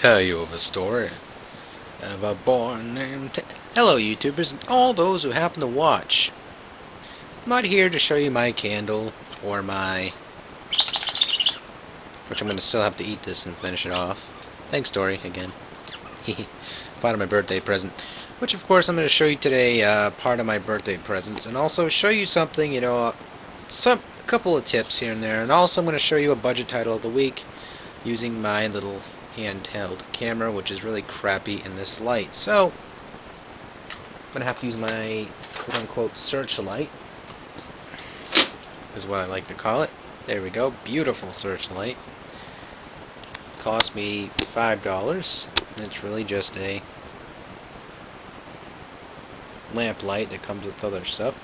tell you of a story of a boy named Hello YouTubers and all those who happen to watch. I'm not here to show you my candle or my... which I'm going to still have to eat this and finish it off. Thanks, Dory, again. Part of my birthday present. Which, of course, I'm going to show you today, part of my birthday presents. And also show you something, a couple of tips here and there. And also I'm going to show you a budget title of the week using my little handheld camera, which is really crappy in this light. So, I'm going to have to use my quote-unquote searchlight, is what I like to call it. There we go. Beautiful searchlight. Cost me $5. It's really just a lamp light that comes with other stuff.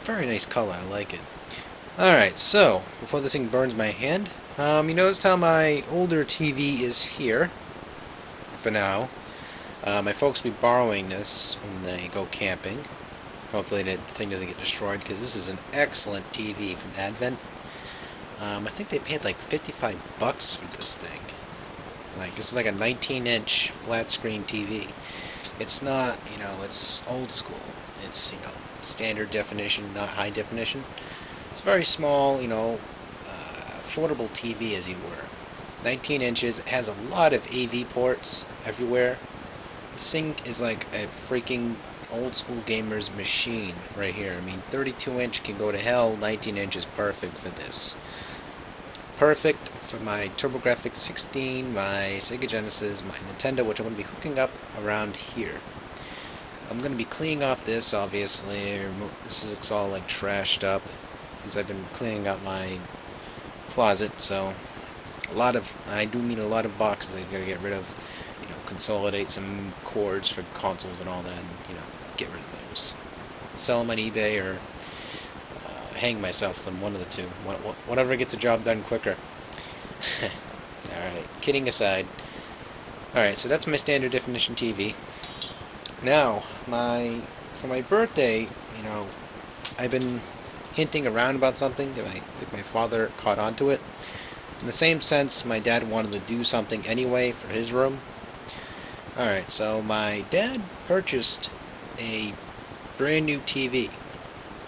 Very nice color. I like it. Alright, so, before this thing burns my hand, you noticed how my older TV is here, for now. My folks will be borrowing this when they go camping. Hopefully the thing doesn't get destroyed, because this is an excellent TV from Advent. I think they paid like $55 for this thing. Like, this is like a 19-inch flat-screen TV. It's not, it's old school. It's, standard definition, not high definition. It's very small, affordable TV, as you were. 19 inches. It has a lot of AV ports everywhere. This thing is like a freaking old school gamer's machine right here. I mean, 32-inch can go to hell. 19 inch is perfect for this. Perfect for my TurboGrafx 16, my Sega Genesis, my Nintendo, which I'm going to be hooking up around here. I'm going to be cleaning off this, obviously. This looks all like trashed up, because I've been cleaning out my closet, so I do mean a lot of boxes I gotta get rid of, consolidate some cords for consoles and all that, and, get rid of those. Sell them on eBay or hang myself with them, one of the two. Whatever gets the job done quicker. Alright, kidding aside. Alright, so that's my standard definition TV. Now, for my birthday, I've been hinting around about something that I think my father caught on to it. In the same sense, my dad wanted to do something anyway for his room. Alright, so my dad purchased a brand new TV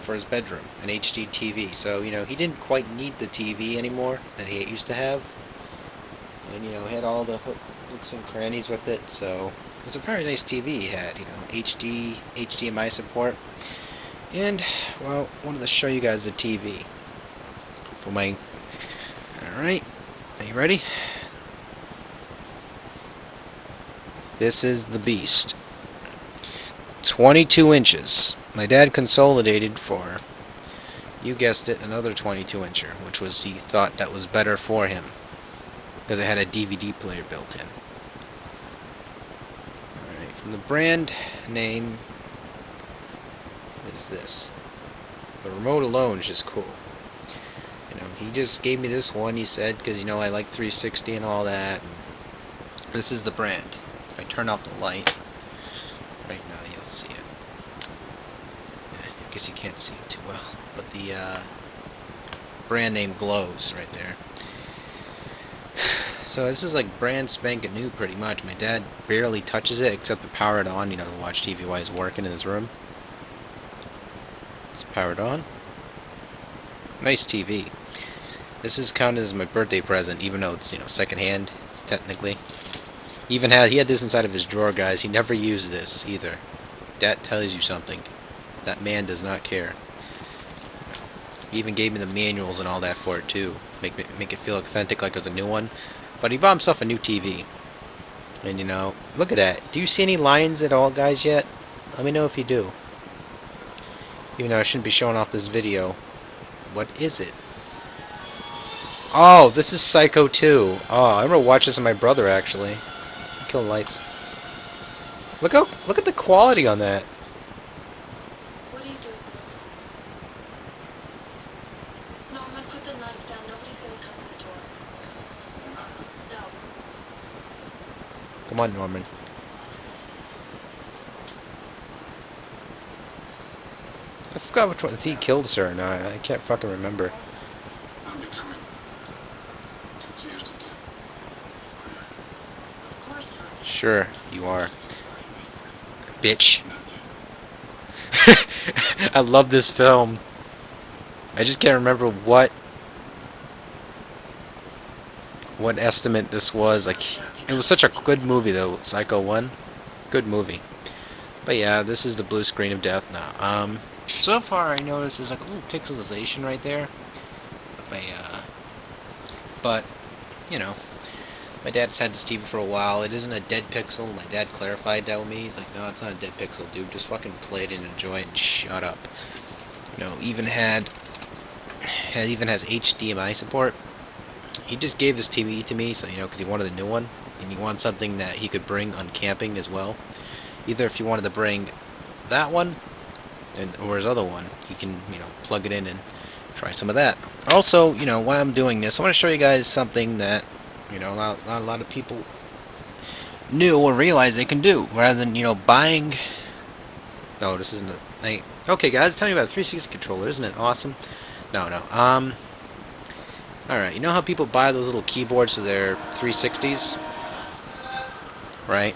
for his bedroom, an HDTV. So, he didn't quite need the TV anymore that he used to have. And, had all the hooks and crannies with it, so it was a very nice TV he had, HD, HDMI support. And, well, I wanted to show you guys the TV for my... Alright, are you ready? This is the beast. 22 inches. My dad consolidated for, you guessed it, another 22-incher, which he thought that was better for him, because it had a DVD player built in. Alright, from the brand name is this. The remote alone is just cool. He just gave me this one, he said, because, I like 360 and all that. And this is the brand. If I turn off the light, right now you'll see it. I guess you can't see it too well, but the brand name glows right there. So this is like brand spanking new pretty much. My dad barely touches it except to power it on, to watch TV while he's working in his room. It's powered on. Nice TV. This is counted as my birthday present, even though it's, secondhand, technically. He had this inside of his drawer, guys. He never used this, either. That tells you something. That man does not care. He even gave me the manuals and all that for it, too. Make it feel authentic like it was a new one. But he bought himself a new TV. And, look at that. Do you see any lines at all, guys, yet? Let me know if you do. Even though I shouldn't be showing off this video. What is it? Oh, this is Psycho 2. Oh, I remember watching this with my brother, actually. Kill the lights. Look at the quality on that. What are you doing? Norman, put the knife down. Nobody's gonna come in the door. No. Come on, Norman. I forgot which one. He killed her or not. I can't fucking remember. I'm becoming confused again. Of course not. Sure, you are. Bitch. I love this film. I just can't remember what estimate this was. Like, it was such a good movie though, Psycho 1. Good movie. But yeah, this is the blue screen of death now. So far I noticed there's like a little pixelization right there. If but, you know, my dad's had this TV for a while. It isn't a dead pixel. My dad clarified that with me. He's like, no, it's not a dead pixel, dude. Just fucking play it and enjoy it and shut up. You know, even has HDMI support. He just gave his TV to me, so, you know, because he wanted a new one, and he wanted something that he could bring on camping as well. Either if you wanted to bring that one, or his other one, he can, you know, plug it in and try some of that. Also, you know, while I'm doing this, I want to show you guys something that, you know, not a lot of people knew or realized they can do, rather than, you know, buying. No, this isn't a. Okay, guys, tell me about the 360 controller. Isn't it awesome? No. Alright, you know how people buy those little keyboards for their 360s? Right?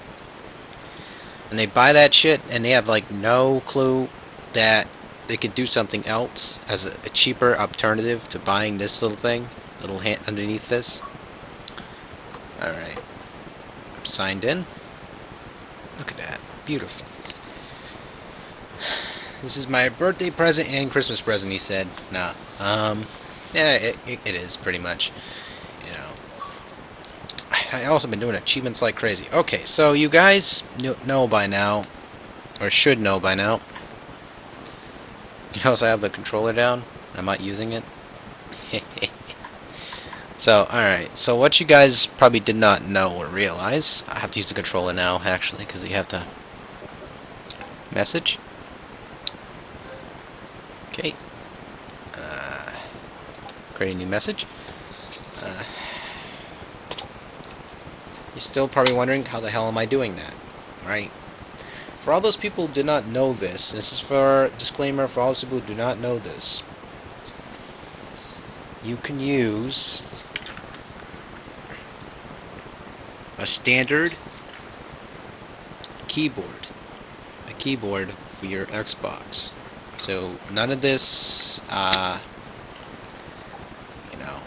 And they buy that shit, and they have, like, no clue that they could do something else as a cheaper alternative to buying this little thing, little hand underneath this. Alright. I'm signed in. Look at that. Beautiful. This is my birthday present and Christmas present, he said. Nah. Yeah, it is, pretty much. You know. I also been doing achievements like crazy. Okay, so you guys know by now, or should know by now. You notice I have the controller down? I'm not using it. So, alright. So what you guys probably did not know or realize, I have to use the controller now, actually, because you have to message. Okay. Create a new message. You're still probably wondering, how the hell am I doing that? Right? For all those people who do not know this is for a disclaimer for all those people who do not know this. You can use a standard keyboard. A keyboard for your Xbox. So none of this, you know.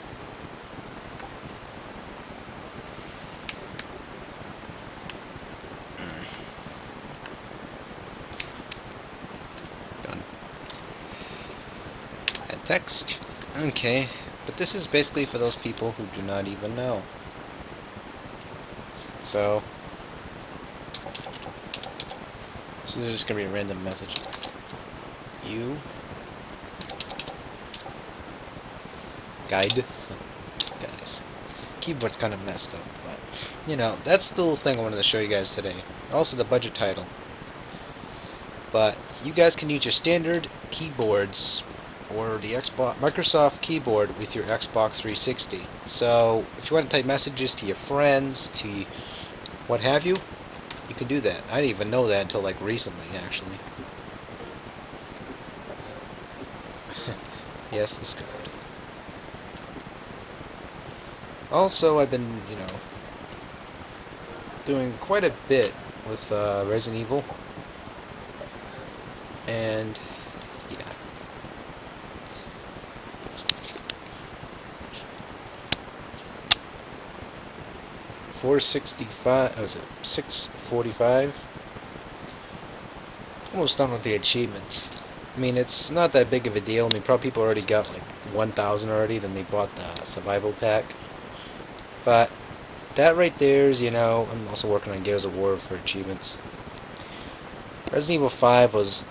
Done. Add text. Okay, but this is basically for those people who do not even know. So this is just gonna be a random message. You guide guys. Keyboard's kind of messed up, but you know, that's the little thing I wanted to show you guys today. Also the budget title. But you guys can use your standard keyboards or the Microsoft keyboard with your Xbox 360. So if you want to type messages to your friends, to what have you, you can do that. I didn't even know that until like recently, actually. Yes, this card. Also, I've been, you know, doing quite a bit with Resident Evil. And, yeah. $465, was it 645? Almost done with the achievements. I mean, it's not that big of a deal. I mean, probably people already got like 1,000 already, then they bought the survival pack. But that right there is, you know, I'm also working on Gears of War for achievements. Resident Evil 5 was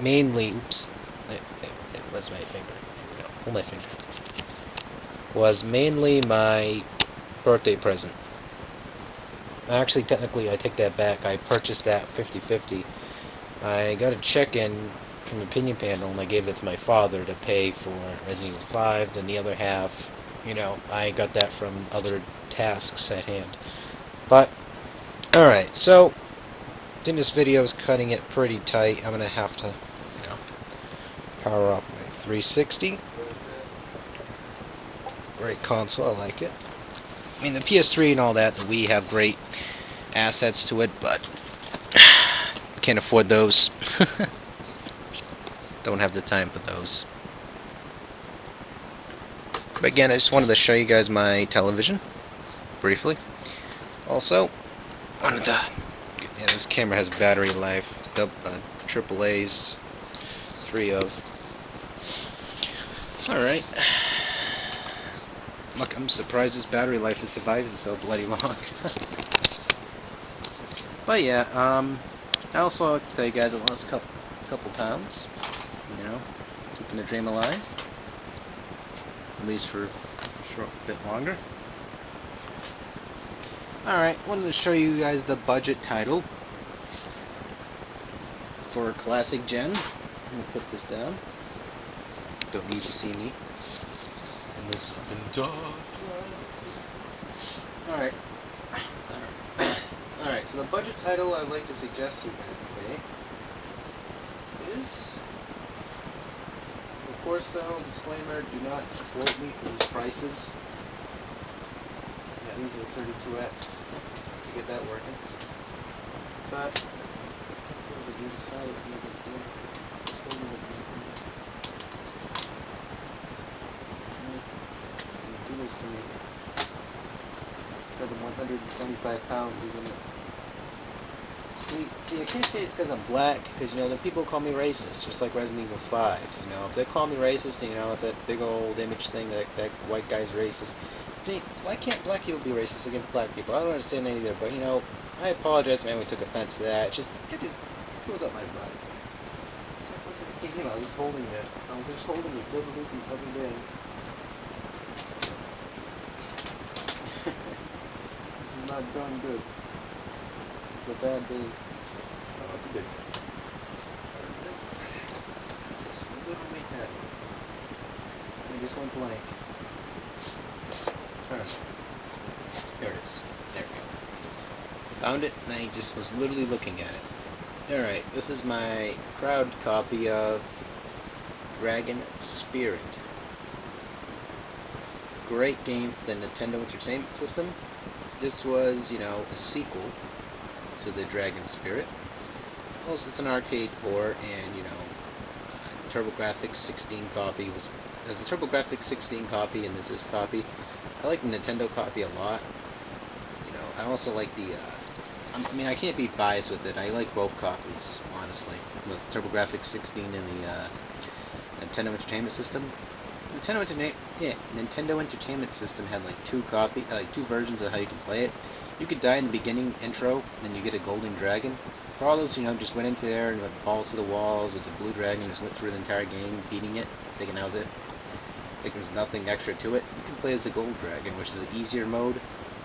mainly, oops, it was my finger. Here we go. Hold my finger. Was mainly my birthday present. Actually, technically, I take that back. I purchased that 50/50. I got a check-in from Opinion Panel, and I gave it to my father to pay for Resident Evil 5. Then the other half, you know, I got that from other tasks at hand. But, alright, so, I think this video is cutting it pretty tight. I'm going to have to, you know, power off my 360. Great console, I like it. I mean, the PS3 and all that, the Wii have great assets to it, but can't afford those. Don't have the time for those. But again, I just wanted to show you guys my television briefly. Also, wanted to, yeah, this camera has battery life. AAA's 3 of. Alright. Look, I'm surprised this battery life is surviving so bloody long. But yeah, I also like to tell you guys I lost a couple pounds. You know, keeping the dream alive. At least for a short bit longer. Alright, wanted to show you guys the budget title for Classic Gen. I'm going to put this down. Don't need to see me in this dark. Alright. Alright, so the budget title I'd like to suggest to you guys today is, of course though, disclaimer, do not quote me for these prices. Yeah, these are 32X to get that working. But, what was it you decided to do? Do this to me. Because I'm 175 pounds, isn't it? See, I can't say it's because I'm black, because, you know, the people call me racist, just like Resident Evil 5, you know. If they call me racist, you know, it's that big old image thing that white guy's racist. Why can't black people be racist against black people? I don't understand that either, but, you know, I apologize if anyone took offense to that. It just goes up my butt. It wasn't a game, I was just holding it. I was just holding it literally the other day. This is not going good. It's a bad day. Oh, it's a good day. It's literally heavy. I just went blank. Alright. There it is. There we go. Found it, and I just was literally looking at it. Alright, this is my crowd copy of Dragon Spirit. Great game for the Nintendo Entertainment System. This was, you know, a sequel to the Dragon Spirit. Also, it's an arcade port, and, you know, TurboGrafx 16 copy was. There's a TurboGrafx 16 copy, and there's this copy. I like the Nintendo copy a lot. You know, I also like the. I mean, I can't be biased with it. I like both copies, honestly, with TurboGrafx 16 and the Nintendo Entertainment System. Nintendo Entertainment System had like two versions of how you can play it. You could die in the beginning intro, then you get a golden dragon. For all those, you know, just went into there and went balls to the walls with the blue dragon, just went through the entire game, beating it, thinking that was it. Thinking there's nothing extra to it. You can play as the gold dragon, which is an easier mode,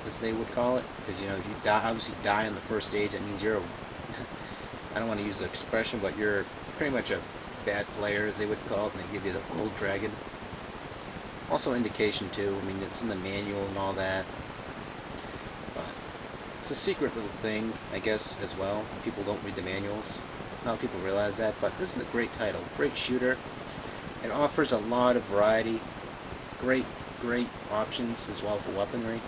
as they would call it, because, you know, if you obviously die on the first stage, that means you're I don't want to use the expression, but you're pretty much a bad player, as they would call it, and they give you the gold dragon. Also indication too, I mean, it's in the manual and all that, but it's a secret little thing, I guess, as well. People don't read the manuals. Not people realize that, but this is a great title, great shooter. It offers a lot of variety, great options as well for weaponry.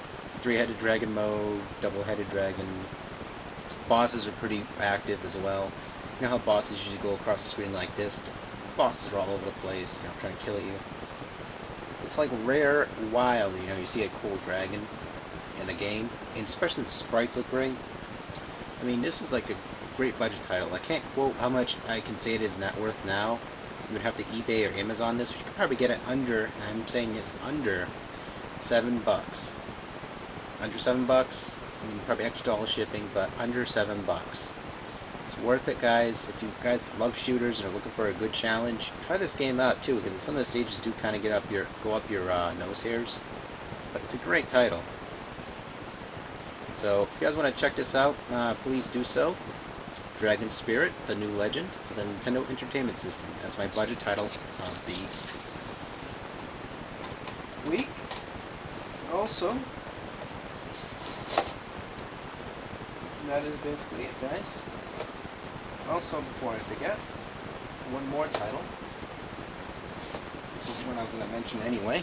Three-headed dragon mode, double-headed dragon. Bosses are pretty active as well. You know how bosses usually go across the screen like this? Bosses are all over the place, you know, trying to kill you. It's like rare, wild, you know, you see a cool dragon in a game, and especially the sprites look great. I mean, this is like a great budget title. I can't quote how much I can say it is net worth now. You would have to eBay or Amazon this, but you could probably get it under, and I'm saying this, under $7. Under $7, I mean, probably extra dollar shipping, but under $7. It's worth it, guys. If you guys love shooters and are looking for a good challenge, try this game out too, because some of the stages do kind of go up your nose hairs. But it's a great title. So if you guys want to check this out, please do so. Dragon Spirit, the new legend for the Nintendo Entertainment System. That's my budget title of the week. Also, that is basically it, guys. Also, before I forget, one more title. This is one I was going to mention anyway.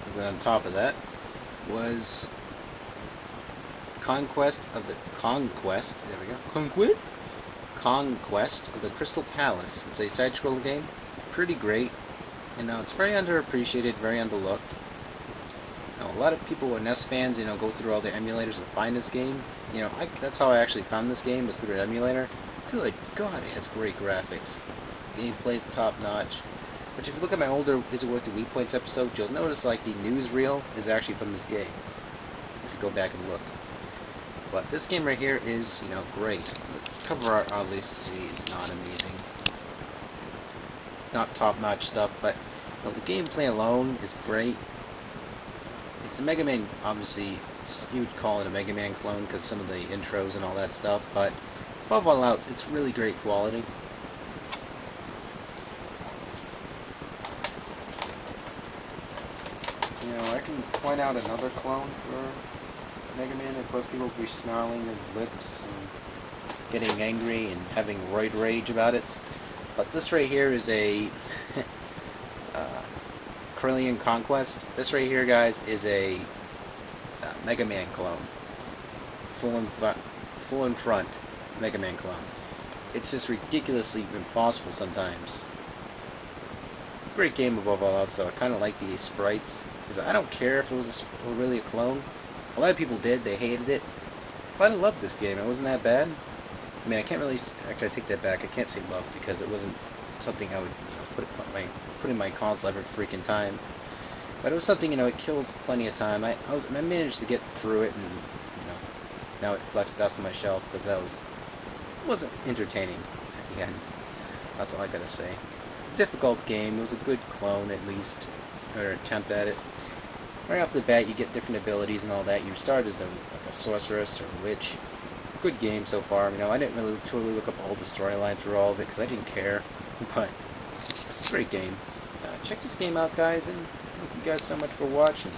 Because on top of that was Conquest. There we go. Conquest of the Crystal Palace. It's a side-scroll game. Pretty great. You know, it's very underappreciated, very underlooked. You know, a lot of people who are NES fans, you know, go through all their emulators to find this game. You know, that's how I actually found this game, was through an emulator. Good God, it has great graphics. Gameplay's top-notch. But if you look at my older Is It Worth the Wii Points episode, you'll notice like the newsreel is actually from this game. If you go back and look. But this game right here is, you know, great. The cover art obviously is not amazing. Not top-notch stuff, but you know, the gameplay alone is great. It's a Mega Man, obviously, you would call it a Mega Man clone because some of the intros and all that stuff, but above all else, it's really great quality. You know, I can point out another clone for Mega Man. Of course, people will be snarling their lips and getting angry and having roid rage about it. But this right here is a Carillion Conquest. This right here, guys, is a Mega Man clone. Full in front Mega Man clone. It's just ridiculously impossible sometimes. Great game above all else, though. I kind of like the sprites. Because I don't care if it was really a clone. A lot of people did. They hated it. But I loved this game. It wasn't that bad. I mean, I can't really... Actually, I take that back. I can't say loved because it wasn't something I would, you know, put in my console every freaking time. But it was something, you know, it kills plenty of time. I managed to get through it, and, you know, now it collects dust on my shelf because it wasn't entertaining at the end. That's all I gotta say. It's a difficult game. It was a good clone, at least, or attempt at it. Right off the bat, you get different abilities and all that. You start as like a sorceress or a witch. Good game so far. You know, I didn't really totally look up all the storyline through all of it because I didn't care. But great game. Check this game out, guys, and thank you guys so much for watching.